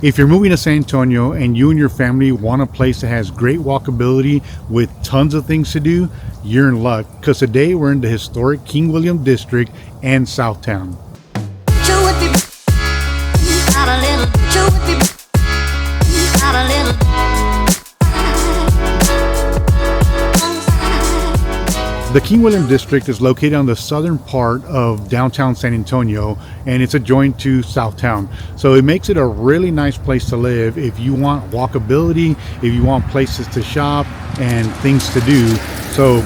If you're moving to San Antonio and you and your family want a place that has great walkability with tons of things to do, you're in luck, because today we're in the historic King William District and Southtown. The King William District is located on the southern part of downtown San Antonio, and it's adjoined to Southtown. So it makes it a really nice place to live if you want walkability, if you want places to shop and things to do. So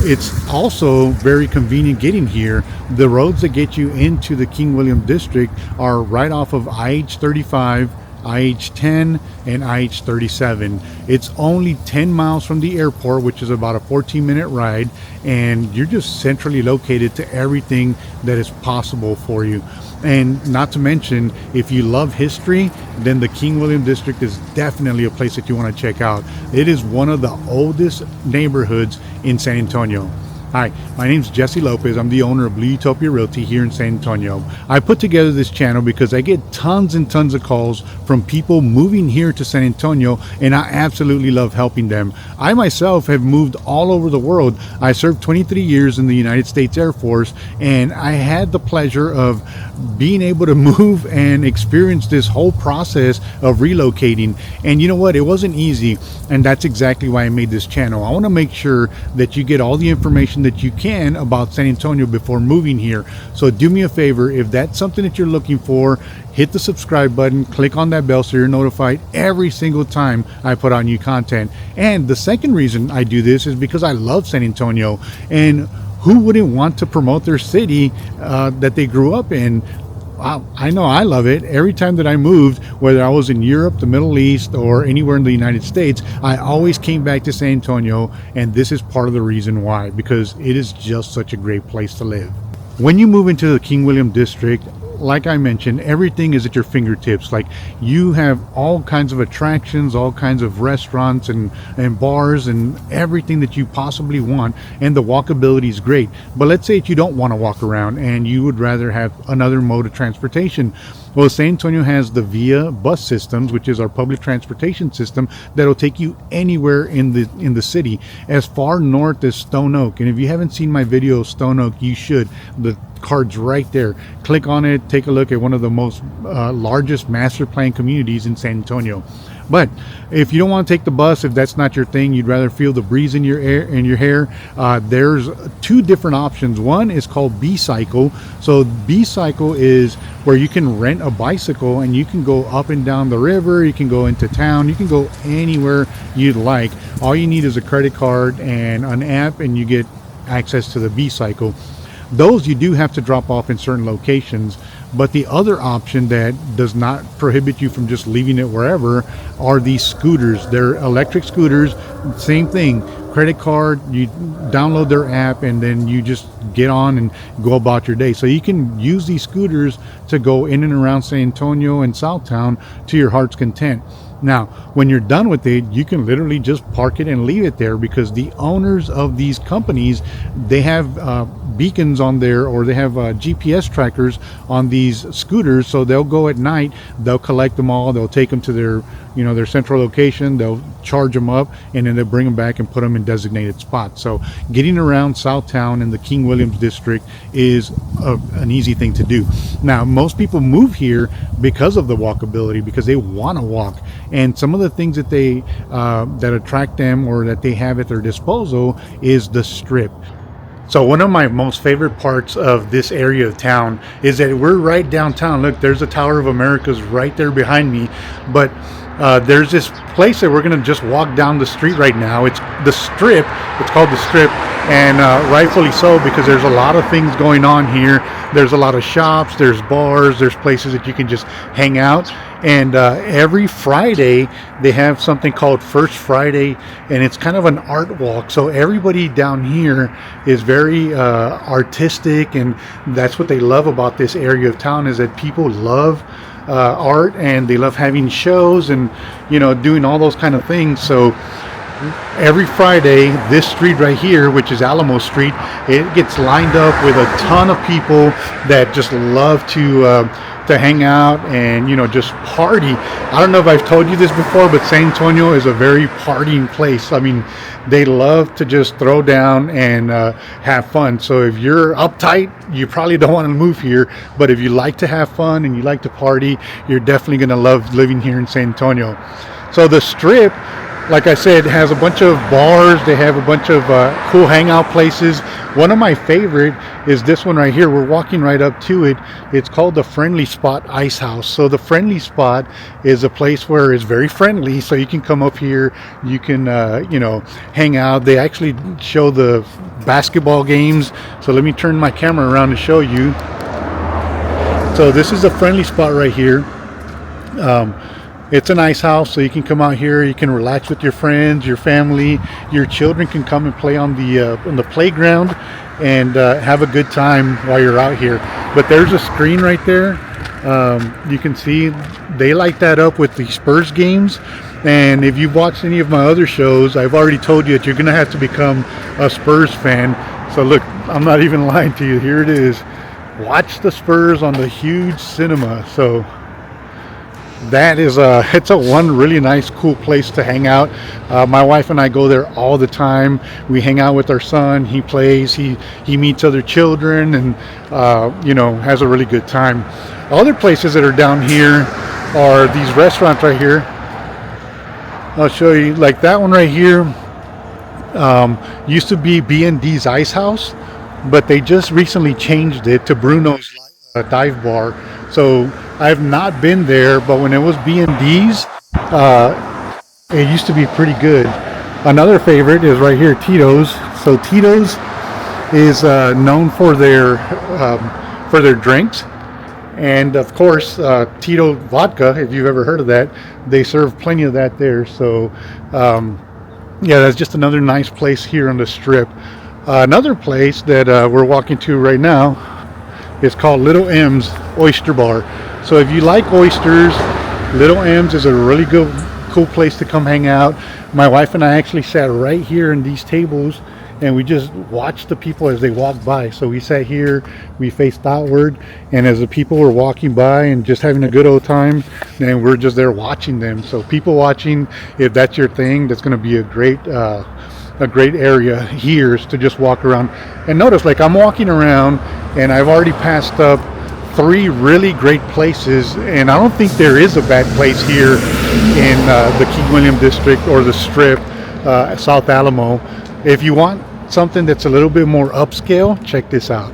it's also very convenient getting here. The roads that get you into the King William District are right off of IH-35, IH-10 and IH-37. It's only 10 miles from the airport, which is about a 14-minute ride, and you're just centrally located to everything that is possible for you. And not to mention, if you love history, then the King William District is definitely a place that you want to check out. It is one of the oldest neighborhoods in San Antonio. Hi, my name is Jesse Lopez. I'm the owner of Blue Utopia Realty here in San Antonio. I put together this channel because I get tons and tons of calls from people moving here to San Antonio, and I absolutely love helping them. I myself have moved all over the world. I served 23 years in the United States Air Force, and I had the pleasure of being able to move and experience this whole process of relocating. And you know what? It wasn't easy, and that's exactly why I made this channel. I want to make sure that you get all the information that you can about San Antonio before moving here. So do me a favor, if that's something that you're looking for, hit the subscribe button, click on that bell so you're notified every single time I put out new content. And the second reason I do this is because I love San Antonio, and who wouldn't want to promote their city that they grew up in? I know I love it. Every time that I moved, whether I was in Europe, the Middle East, or anywhere in the United States, I always came back to San Antonio, and this is part of the reason why, because it is just such a great place to live. When you move into the King William District, like I mentioned, everything is at your fingertips. Like, you have all kinds of attractions, all kinds of restaurants and bars and everything that you possibly want, and the walkability is great. But let's say that you don't want to walk around and you would rather have another mode of transportation. Well, San Antonio has the VIA bus systems, which is our public transportation system that'll take you anywhere in the city, as far north as Stone Oak. And if you haven't seen my video of Stone Oak, you should. The card's right there. Click on it, take a look at one of the most largest master plan communities in San Antonio. But if you don't want to take the bus, if that's not your thing, you'd rather feel the breeze in your hair, there's two different options. One is called B-Cycle. So B-Cycle is where you can rent a bicycle and you can go up and down the river, you can go into town, you can go anywhere you'd like. All you need is a credit card and an app, and you get access to the B-Cycle. Those you do have to drop off in certain locations, but the other option that does not prohibit you from just leaving it wherever are these scooters. They're electric scooters, same thing, credit card, you download their app, and then you just get on and go about your day. So you can use these scooters to go in and around San Antonio and Southtown to your heart's content. Now, when you're done with it, you can literally just park it and leave it there, because the owners of these companies, they have beacons on there, or they have GPS trackers on these scooters. So they'll go at night, they'll collect them all, they'll take them to their central location, they'll charge them up, and then they'll bring them back and put them in designated spots. So getting around Southtown and the King Williams District is an easy thing to do. Now, most people move here because of the walkability, because they want to walk. And some of the things that they that attract them, or that they have at their disposal, is the Strip. So one of my most favorite parts of this area of town is that we're right downtown. Look, there's the Tower of America's right there behind me, but there's this place that we're gonna just walk down the street right now. It's the Strip. It's called the Strip, and rightfully so, because there's a lot of things going on here. There's a lot of shops, there's bars, there's places that you can just hang out. And every Friday they have something called First Friday, and it's kind of an art walk. So everybody down here is very artistic, and that's what they love about this area of town, is that people love art, and they love having shows and doing all those kind of things. So every Friday, this street right here, which is Alamo Street, it gets lined up with a ton of people that just love to to hang out and, you know, just party. I don't know if I've told you this before, but San Antonio is a very partying place. I mean, they love to just throw down and have fun. So if you're uptight, you probably don't want to move here. But if you like to have fun and you like to party, you're definitely going to love living here in San Antonio. So the Strip, like I said, has a bunch of bars. They have a bunch of cool hangout places. One of my favorite is this one right here. We're walking right up to it. It's called the Friendly Spot Ice House. So the Friendly Spot is a place where it's very friendly. So you can come up here, you can you know, hang out. They actually show the basketball games. So let me turn my camera around to show you. So this is a Friendly Spot right here. It's an ice house, so you can come out here, you can relax with your friends, your family, your children can come and play on the playground and have a good time while you're out here. But there's a screen right there. You can see they light that up with the Spurs games. And if you've watched any of my other shows, I've already told you that you're going to have to become a Spurs fan. So look, I'm not even lying to you. Here it is. Watch the Spurs on the huge cinema. So that is it's a one really nice cool place to hang out. My wife and I go there all the time. We hang out with our son. He plays, he meets other children, and you know, has a really good time. Other places that are down here are these restaurants right here. I'll show you, like that one right here used to be B&D's Ice House, but they just recently changed it to Bruno's Dive Bar. So I've not been there, but when it was B&D's, it used to be pretty good. Another favorite is right here, Tito's. So Tito's is known for their drinks, and of course Tito vodka. If you've ever heard of that, they serve plenty of that there. So yeah, that's just another nice place here on the Strip. Another place that we're walking to right now is called Little M's Oyster Bar. So if you like oysters, Little M's is a really good, cool place to come hang out. My wife and I actually sat right here in these tables, and we just watched the people as they walked by. So we sat here, we faced outward, and as the people were walking by and just having a good old time, and we're just there watching them. So people watching, if that's your thing, that's going to be a great area here to just walk around. And notice, like, I'm walking around and I've already passed up 3 really great places, and I don't think there is a bad place here in the King William District or the Strip, South Alamo. If you want something that's a little bit more upscale, check this out.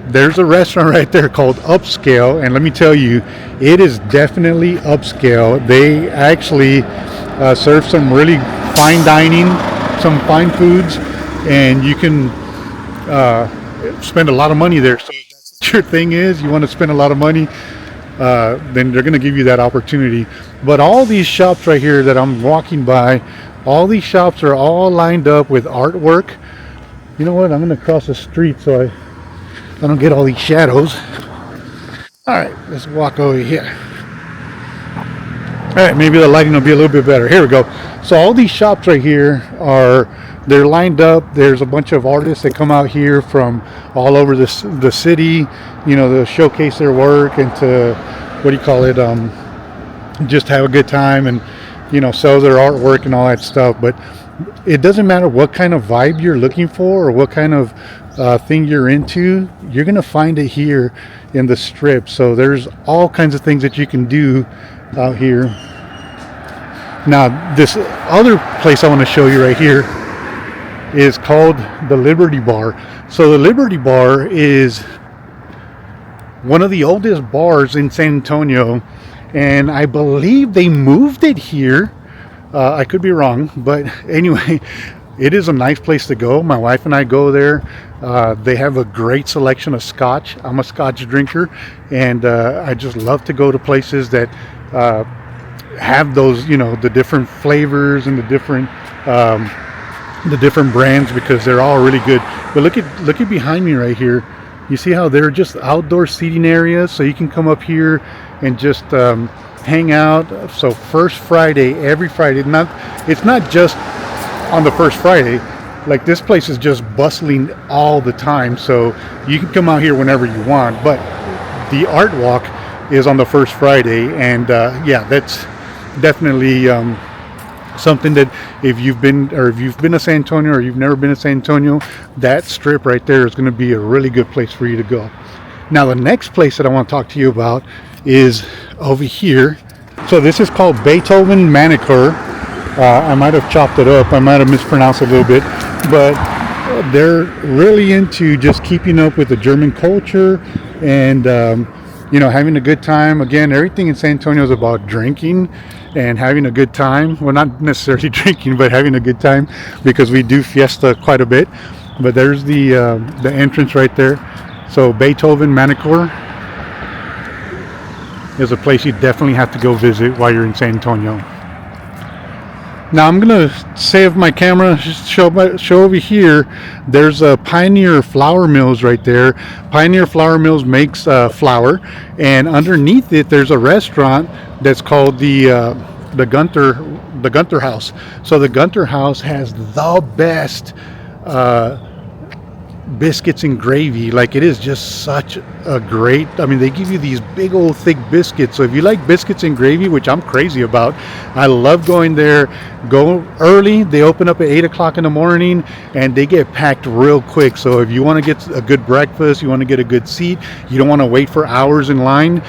There's a restaurant right there called Upscale, and let me tell you, it is definitely upscale. They actually serve some really fine dining, some fine foods, and you can spend a lot of money there. So if that's what your thing is, you want to spend a lot of money, then they're going to give you that opportunity. But all these shops right here that I'm walking by, all these shops are all lined up with artwork. You know what? I'm going to cross the street so I don't get all these shadows. All right, let's walk over here. All right, maybe the lighting will be a little bit better. Here we go. So all these shops right here they're lined up. There's a bunch of artists that come out here from all over the city, you know, to showcase their work and to, what do you call it, just have a good time and, you know, sell their artwork and all that stuff. But it doesn't matter what kind of vibe you're looking for or what kind of thing you're into, you're gonna find it here in the Strip. So there's all kinds of things that you can do out here. Now this other place I want to show you right here is called the Liberty Bar. So the Liberty Bar is one of the oldest bars in San Antonio, and I believe they moved it here. I could be wrong, but anyway, it is a nice place to go. My wife and I go there. They have a great selection of scotch. I'm a scotch drinker, and I just love to go to places that have those, you know, the different flavors and the different brands, because they're all really good. But look at behind me right here. You see how they're just outdoor seating areas, so you can come up here and just hang out. So first Friday, every Friday, it's not just on the first Friday. Like, this place is just bustling all the time, so you can come out here whenever you want. But the art walk is on the first Friday, and yeah, that's definitely something that if you've been to San Antonio or you've never been to San Antonio, that strip right there is going to be a really good place for you to go. Now the next place that I want to talk to you about is over here. So this is called Beethoven Manicure. I might have chopped it up, I might have mispronounced it a little bit, but they're really into just keeping up with the German culture and you know, having a good time. Again, everything in San Antonio is about drinking and having a good time. Well, not necessarily drinking, but having a good time, because we do fiesta quite a bit. But there's the entrance right there. So Beethoven Manicure is a place you definitely have to go visit while you're in San Antonio. Now I'm gonna save my camera, show over here. There's a Pioneer Flour Mills right there. Pioneer Flour Mills makes flour, and underneath it there's a restaurant that's called the Gunter House. So the Gunter House has the best biscuits and gravy. Like, it is just such a great, I mean, they give you these big old thick biscuits. So if you like biscuits and gravy, which I'm crazy about, I love going there. Go early. They open up at 8 o'clock in the morning and they get packed real quick. So if you want to get a good breakfast, you want to get a good seat, you don't want to wait for hours in line,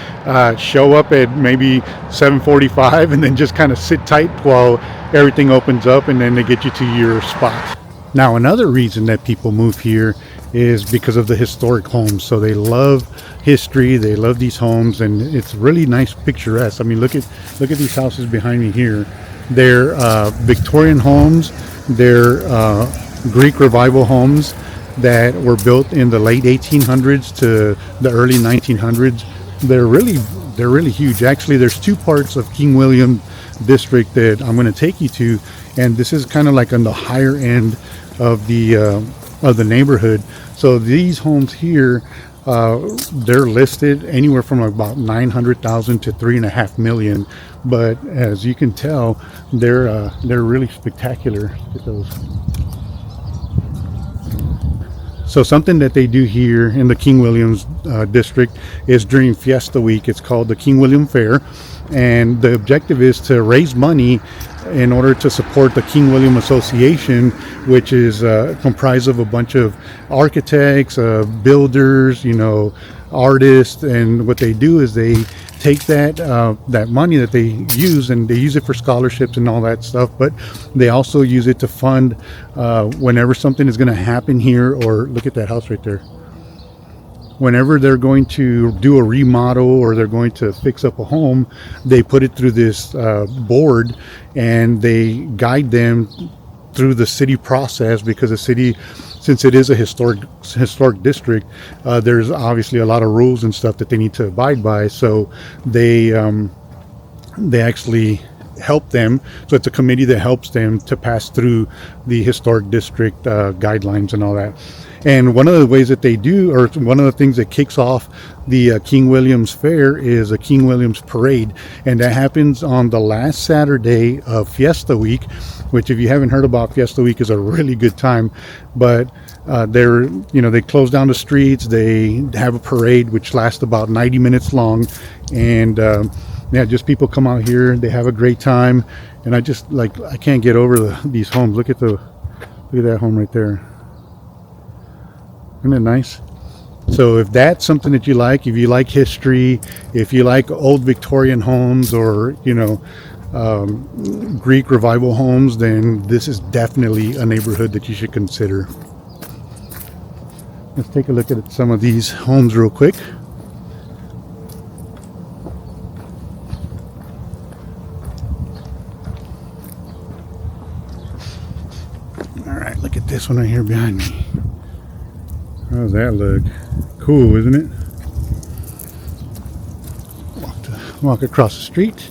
show up at maybe 7:45 and then just kind of sit tight while everything opens up, and then they get you to your spot. Now, another reason that people move here is because of the historic homes. So they love history, they love these homes, and it's really nice, picturesque. I mean, look at these houses behind me here. They're Victorian homes, they're Greek Revival homes that were built in the late 1800s to the early 1900s. They're really huge. Actually, there's two parts of King William District that I'm going to take you to, and this is kind of like on the higher end of the neighborhood. So these homes here, they're listed anywhere from about 900,000 to 3.5 million. But as you can tell, they're really spectacular. Look at those. So something that they do here in the King Williams district is during Fiesta Week. It's called the King William Fair, and the objective is to raise money in order to support the King William Association, which is comprised of a bunch of architects, builders, you know, artists. And what they do is they take that money that they use, and they use it for scholarships and all that stuff, but they also use it to fund whenever something is going to happen here. Or look at that house right there. Whenever they're going to do a remodel or they're going to fix up a home, they put it through this board, and they guide them through the city process, because the city, since it is a historic district, there's obviously a lot of rules and stuff that they need to abide by. So they actually help them. So it's a committee that helps them to pass through the historic district guidelines and all that. And one of the ways that they do, or one of the things that kicks off the King William's Fair, is a King William's Parade. And that happens on the last Saturday of Fiesta Week, which, if you haven't heard about Fiesta Week, is a really good time. But they close down the streets, they have a parade which lasts about 90 minutes long. And just people come out here, they have a great time. And I can't get over these homes. Look at that home right there. Isn't it nice? So if that's something that you like, if you like history, if you like old Victorian homes, or Greek Revival homes, then this is definitely a neighborhood that you should consider. Let's take a look at some of these homes real quick. All right, look at this one right here behind me. How does that look? Cool, isn't it? Walk across the street.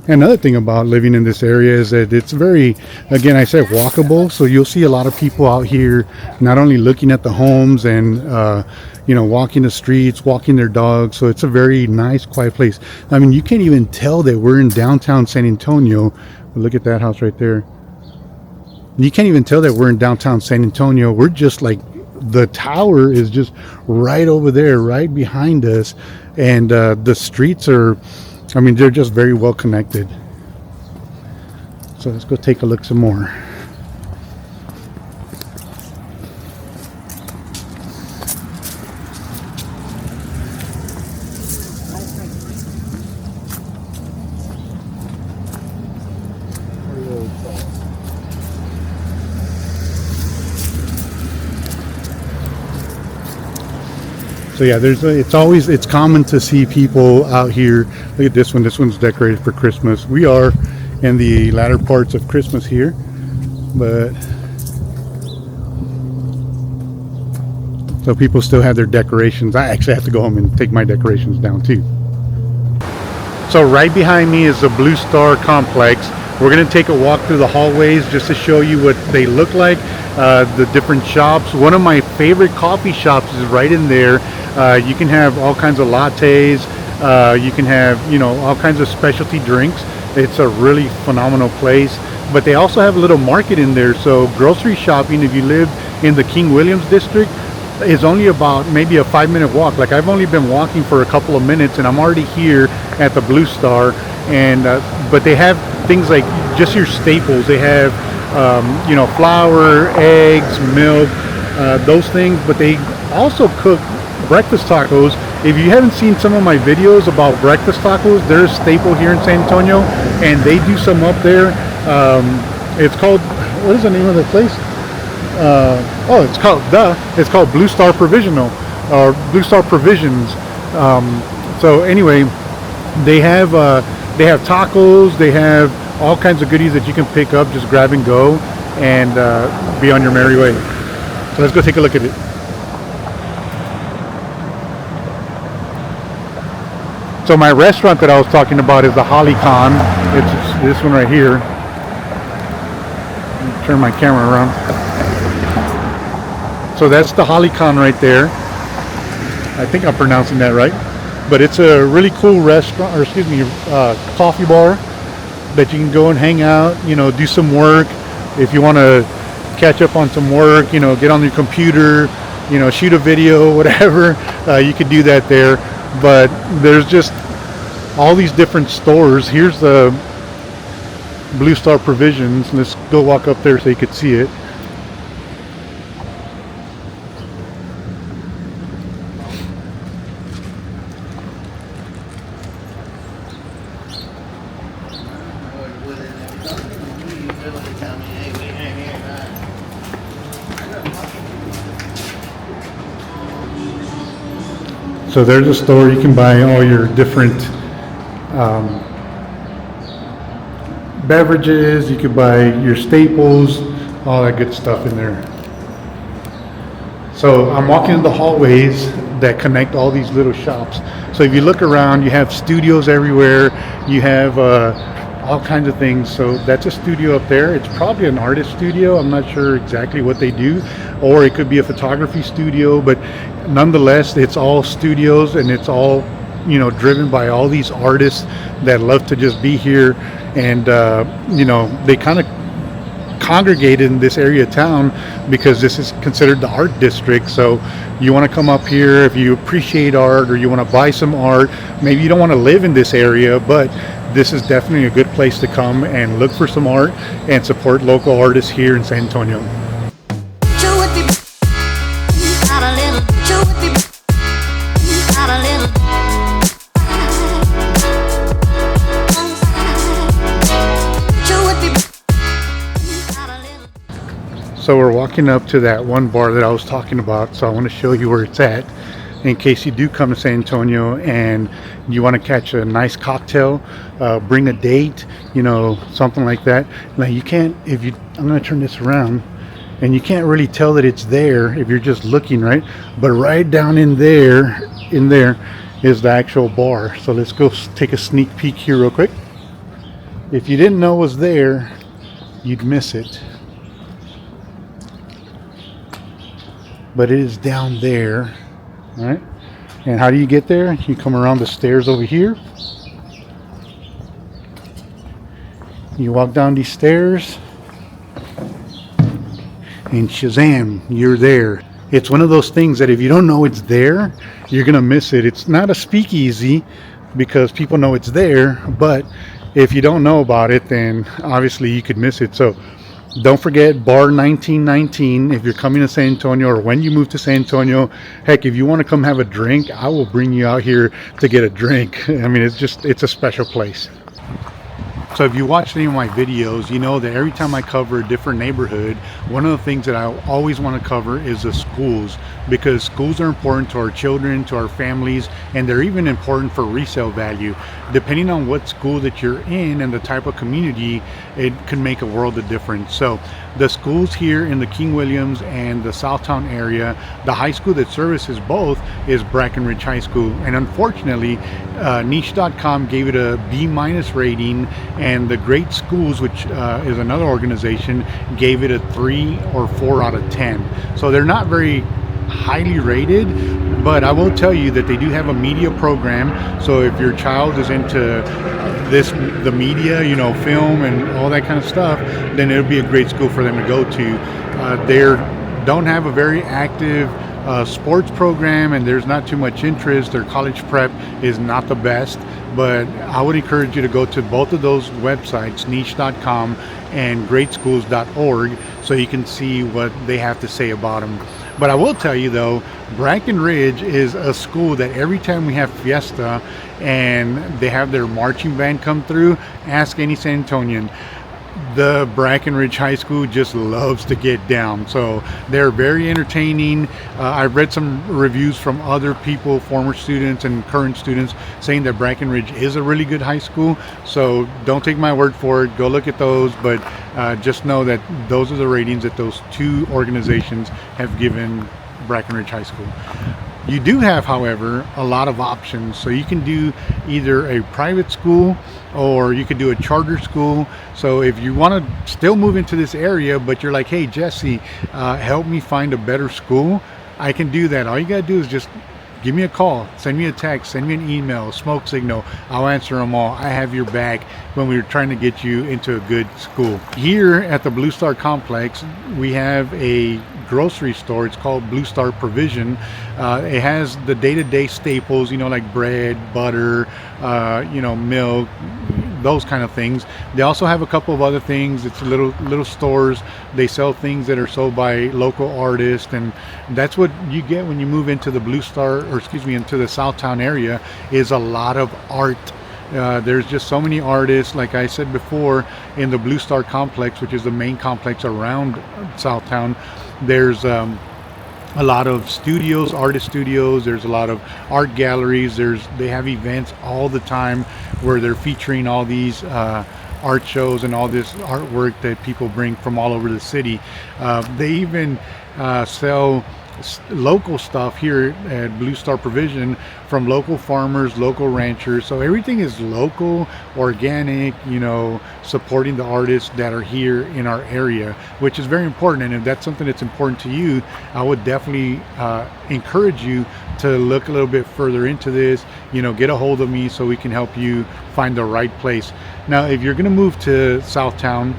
Another thing about living in this area is that it's very, again, I said walkable. So you'll see a lot of people out here not only looking at the homes and walking the streets, walking their dogs. So it's a very nice, quiet place. I mean, you can't even tell that we're in downtown San Antonio. But look at that house right there. You can't even tell that we're in downtown San Antonio. We're just like the tower is just right over there, right behind us, and the streets are, I mean, they're just very well connected. So let's go take a look some more. So yeah, it's common to see people out here. Look at this one. This one's decorated for Christmas. We are in the latter parts of Christmas here, but so people still have their decorations. I actually have to go home and take my decorations down too. So right behind me is the Blue Star complex. We're going to take a walk through the hallways just to show you what they look like, the different shops. One of my favorite coffee shops is right in there. You can have all kinds of lattes. You can have, you know, all kinds of specialty drinks. It's a really phenomenal place. But they also have a little market in there. So grocery shopping, if you live in the King Williams district, is only about maybe a 5-minute walk. Like, I've only been walking for a couple of minutes and I'm already here at the Blue Star. And but they have things like just your staples. They have you know, flour, eggs, milk, those things. But they also cook breakfast tacos. If you haven't seen some of my videos about breakfast tacos, they're a staple here in San Antonio, and they do some up there. It's called, what is the name of the place? Oh, it's called Blue Star Provisional, or Blue Star Provisions. So anyway, they have tacos. They have all kinds of goodies that you can pick up, just grab and go, and be on your merry way. So let's go take a look at it. So my restaurant that I was talking about is the Hollycon. It's this one right here. Turn my camera around. So that's the Hollycon right there. I think I'm pronouncing that right. But it's a really cool restaurant, or excuse me, coffee bar that you can go and hang out, you know, do some work. If you want to catch up on some work, you know, get on your computer, you know, shoot a video, whatever, you could do that there. But there's just all these different stores. Here's the Blue Star Provisions. Let's go walk up there so you could see it. So there's a store you can buy all your different beverages. You can buy your staples, all that good stuff in there. So I'm walking in the hallways that connect all these little shops. So if you look around, you have studios everywhere. You have all kinds of things. So that's a studio up there. It's probably an artist studio. I'm not sure exactly what they do, or it could be a photography studio, but nonetheless, it's all studios, and it's all, you know, driven by all these artists that love to just be here. And you know, they kind of congregated in this area of town because this is considered the art district. So you want to come up here if you appreciate art, or you want to buy some art. Maybe you don't want to live in this area, but this is definitely a good place to come and look for some art and support local artists here in San Antonio. So we're walking up to that one bar that I was talking about. So I want to show you where it's at, in case you do come to San Antonio and you want to catch a nice cocktail, bring a date, you know, something like that. Now you can't, I'm going to turn this around, and you can't really tell that it's there if you're just looking, right? But right down in there is the actual bar. So let's go take a sneak peek here real quick. If you didn't know it was there, you'd miss it. But it is down there, right? And how do you get there? You come around the stairs over here. You walk down these stairs, and shazam, you're there. It's one of those things that if you don't know it's there, you're gonna miss it. It's not a speakeasy because people know it's there, but if you don't know about it, then obviously you could miss it. So don't forget Bar 1919 if you're coming to San Antonio, or when you move to San Antonio. Heck, if you want to come have a drink, I will bring you out here to get a drink. I mean, it's a special place. So if you watch any of my videos, you know that every time I cover a different neighborhood, one of the things that I always want to cover is the schools, because schools are important to our children, to our families, and they're even important for resale value. Depending on what school that you're in and the type of community, it can make a world of difference. So the schools here in the King Williams and the Southtown area, the high school that services both is Brackenridge High School. And unfortunately, niche.com gave it a B- rating, and the Great Schools, which is another organization, gave it a 3 or 4 out of 10. So they're not very highly rated, but I will tell you that they do have a media program. So if your child is into the media, you know, film and all that kind of stuff, then it'll be a great school for them to go to. They don't have a very active sports program, and there's not too much interest. Their college prep is not the best, but I would encourage you to go to both of those websites, niche.com and greatschools.org, so you can see what they have to say about them. But I will tell you though, Brackenridge is a school that every time we have fiesta and they have their marching band come through, ask any San Antonian, the Brackenridge High School just loves to get down. So they're very entertaining. I've read some reviews from other people, former students and current students, saying that Brackenridge is a really good high school. So don't take my word for it, go look at those, but just know that those are the ratings that those two organizations have given Brackenridge High School. You do have, however, a lot of options. So you can do either a private school or you could do a charter school. So if you want to still move into this area, but you're like, hey, Jesse, help me find a better school, I can do that. All you got to do is just give me a call, send me a text, send me an email, smoke signal. I'll answer them all. I have your back when we're trying to get you into a good school. Here at the Blue Star Complex, we have a grocery store. It's called Blue Star Provision. It has the day-to-day staples, you know, like bread, butter, you know, milk, those kind of things. They also have a couple of other things. It's little stores. They sell things that are sold by local artists, and that's what you get when you move into the Blue Star, or excuse me, into the Southtown area, is a lot of art. There's just so many artists, like I said before, in the Blue Star Complex, which is the main complex around Southtown. There's a lot of studios, artist studios. There's a lot of art galleries. They have events all the time where they're featuring all these art shows and all this artwork that people bring from all over the city. They even sell local stuff here at Blue Star Provision from local farmers, local ranchers. So everything is local, organic, you know, supporting the artists that are here in our area, which is very important. And if that's something that's important to you, I would definitely encourage you to look a little bit further into this, you know, get a hold of me so we can help you find the right place. Now, if you're going to move to Southtown,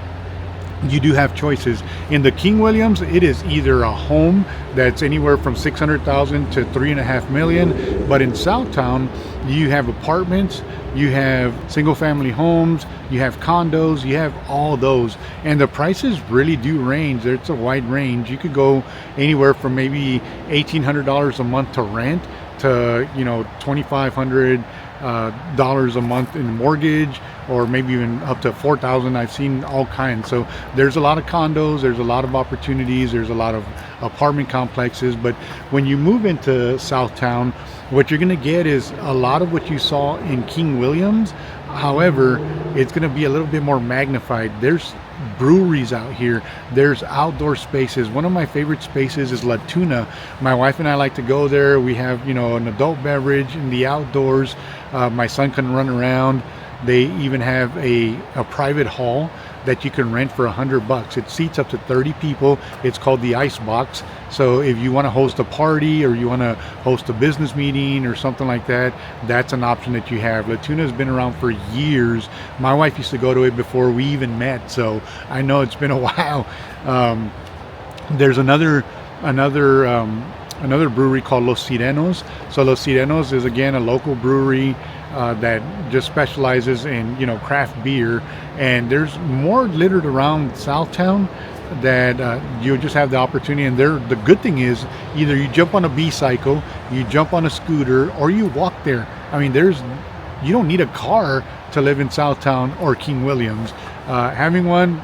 you do have choices. In the King Williams, it is either a home that's anywhere from $600,000 to $3.5 million, but in Southtown, you have apartments, you have single family homes, you have condos, you have all those, and the prices really do range. There's a wide range. You could go anywhere from maybe $1,800 a month to rent to, you know, $2,500 dollars a month in mortgage, or maybe even up to $4,000. I've seen all kinds. So there's a lot of condos, there's a lot of opportunities, there's a lot of apartment complexes. But when you move into Southtown, what you're going to get is a lot of what you saw in King Williams. However, it's going to be a little bit more magnified. There's breweries out here, there's outdoor spaces. One of my favorite spaces is La Tuna. My wife and I like to go there. We have, you know, an adult beverage in the outdoors. My son can run around. They even have a private hall that you can rent for $100. It seats up to 30 people. It's called the Ice Box. So if you want to host a party, or you want to host a business meeting or something like that, that's an option that you have. La Tuna has been around for years. My wife used to go to it before we even met, so I know it's been a while. There's another another brewery called Los Sirenos. So Los Sirenos is again a local brewery that just specializes in, you know, craft beer, and there's more littered around Southtown that you just have the opportunity. And the good thing is, either you jump on a B-cycle, you jump on a scooter, or you walk there. I mean, you don't need a car to live in Southtown or King Williams. Having one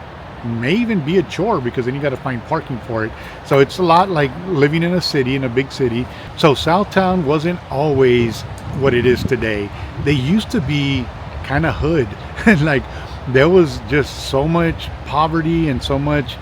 may even be a chore, because then you got to find parking for it. So it's a lot like living in a city, in a big city. So Southtown wasn't always what it is today. They used to be kind of hood. Like, there was just so much poverty and so much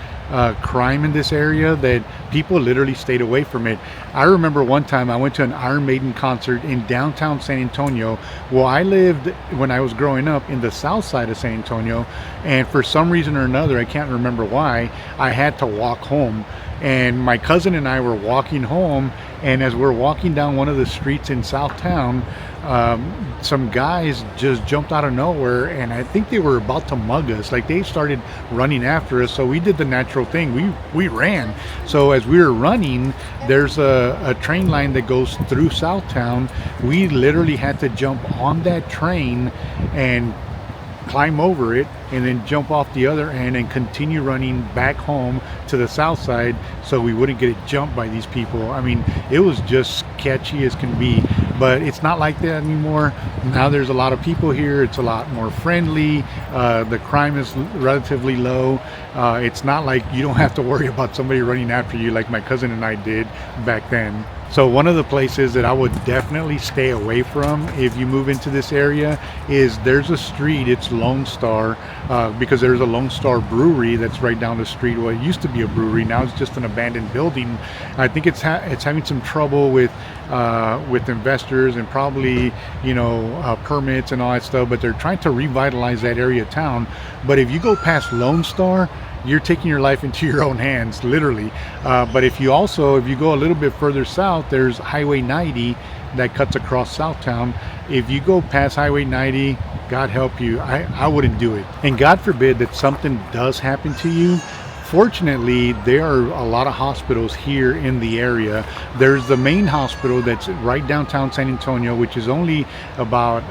crime in this area that people literally stayed away from it. I remember one time I went to an Iron Maiden concert in downtown San Antonio. Well, I lived, when I was growing up, in the south side of San Antonio, and for some reason or another, I can't remember why, I had to walk home. And my cousin and I were walking home, and as we're walking down one of the streets in Southtown, some guys just jumped out of nowhere, and I think they were about to mug us. Like, they started running after us, so we did the natural thing. We ran. So as we were running, there's a train line that goes through Southtown. We literally had to jump on that train and climb over it, and then jump off the other end and continue running back home to the south side so we wouldn't get jumped by these people. I mean, it was just sketchy as can be, but it's not like that anymore. Now there's a lot of people here. It's a lot more friendly. The crime is relatively low. It's not like you don't have to worry about somebody running after you like my cousin and I did back then. So one of the places that I would definitely stay away from if you move into this area is, there's a street, it's Lone Star, because there's a Lone Star brewery that's right down the street. Well, it used to be a brewery, now it's just an abandoned building. I think it's having some trouble with investors and probably, you know, permits and all that stuff, but they're trying to revitalize that area of town. But if you go past Lone Star, you're taking your life into your own hands, literally. But if you go a little bit further south, there's Highway 90 that cuts across Southtown. If you go past Highway 90, God help you, I wouldn't do it. And God forbid that something does happen to you. Fortunately, there are a lot of hospitals here in the area. There's the main hospital that's right downtown San Antonio, which is only about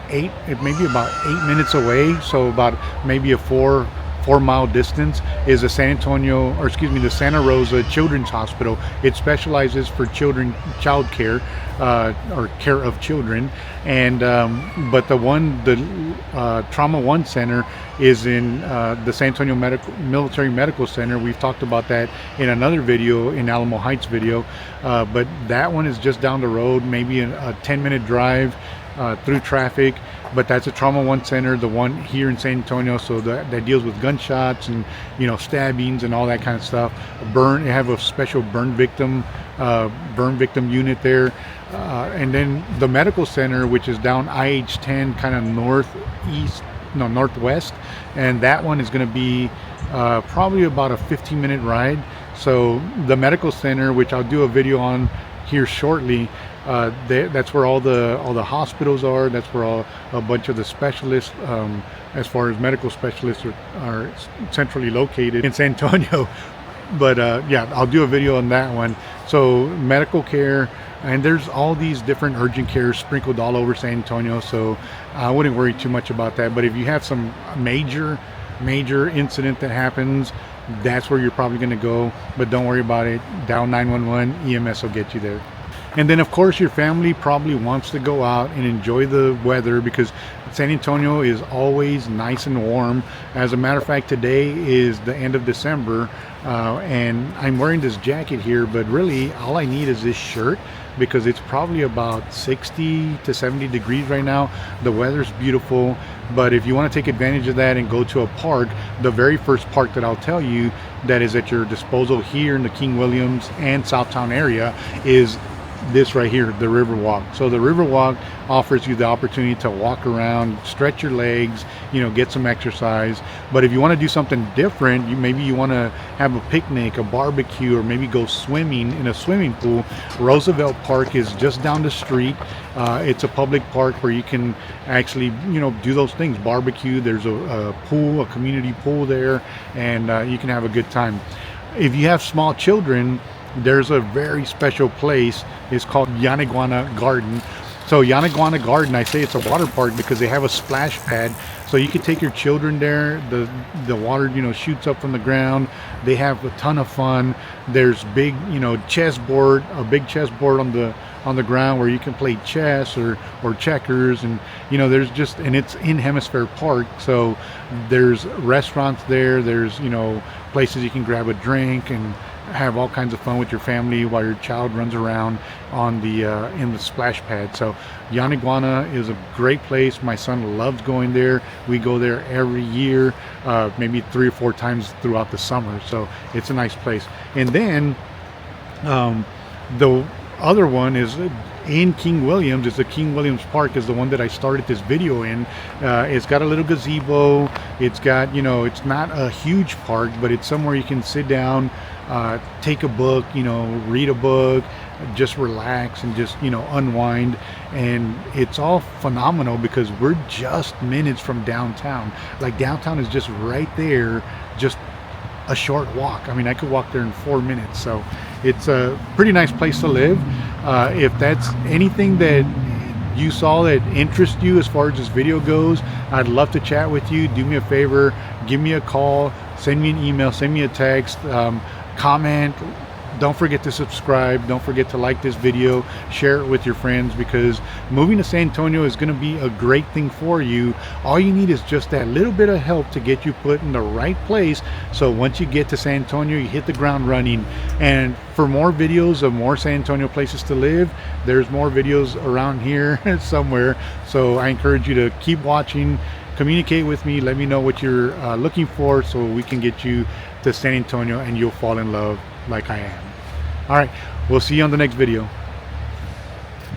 maybe about 8 minutes away. So about maybe a 4-mile distance is the the Santa Rosa Children's Hospital. It specializes for child care, or care of children. And but the Trauma One Center is in the San Antonio Military Medical Center. We've talked about that in another video, in Alamo Heights video, but that one is just down the road, maybe a 10-minute drive through traffic. But that's a Trauma One Center, the one here in San Antonio, so that deals with gunshots and, you know, stabbings and all that kind of stuff. They have a special burn victim unit there, and then the medical center, which is down IH-10, kind of northwest, and that one is going to be probably about a 15-minute ride. So the medical center, which I'll do a video on here shortly, that's where all the hospitals are. That's where a bunch of the specialists, as far as medical specialists, are centrally located in San Antonio. But yeah, I'll do a video on that one. So medical care, and there's all these different urgent cares sprinkled all over San Antonio, so I wouldn't worry too much about that. But if you have some major incident that happens, that's where you're probably going to go. But don't worry about it. Dial 911, EMS will get you there. And then, of course, your family probably wants to go out and enjoy the weather, because San Antonio is always nice and warm. As a matter of fact, today is the end of December, and I'm wearing this jacket here, but really all I need is this shirt, because it's probably about 60 to 70 degrees right now. The weather's beautiful, but if you want to take advantage of that and go to a park, the very first park that I'll tell you that is at your disposal here in the King Williams and Southtown area is this right here, the Riverwalk. So the Riverwalk offers you the opportunity to walk around, stretch your legs, you know, get some exercise. But if you want to do something different, maybe you want to have a picnic, a barbecue, or maybe go swimming in a swimming pool, Roosevelt Park is just down the street. It's a public park where you can actually, you know, do those things, barbecue. There's a pool, a community pool there, and you can have a good time. If you have small children, there's a very special place. It's called Yaniguana Garden. So Yaniguana Garden, I say it's a water park because they have a splash pad, so you can take your children there. The water, you know, shoots up from the ground. They have a ton of fun. There's big, you know, chessboard, a big chessboard on the ground where you can play chess or checkers, and you know, there's just, and it's in Hemisphere Park, so there's restaurants there. There's, you know, places you can grab a drink and have all kinds of fun with your family while your child runs around on the in the splash pad. So Yaniguana is a great place. My son loves going there. We go there every year, maybe 3 or 4 times throughout the summer. So it's a nice place. And then the other one is in King Williams. It's the King Williams Park, is the one that I started this video in. It's got a little gazebo. It's got, you know, it's not a huge park, but it's somewhere you can sit down, take a book, you know, read a book, just relax and just, you know, unwind. And it's all phenomenal because we're just minutes from downtown. Like, downtown is just right there, just a short walk. I mean, I could walk there in 4 minutes. So it's a pretty nice place to live. If that's anything that you saw that interests you as far as this video goes, I'd love to chat with you. Do me a favor, give me a call, send me an email, send me a text, comment. Don't forget to subscribe. Don't forget to like this video, share it with your friends, because moving to San Antonio is going to be a great thing for you. All you need is just that little bit of help to get you put in the right place, so once you get to San Antonio, you hit the ground running. And for more videos of more San Antonio places to live, there's more videos around here somewhere. So I encourage you to keep watching, communicate with me, let me know what you're looking for, so we can get you to San Antonio and you'll fall in love like I am. All right, we'll see you on the next video.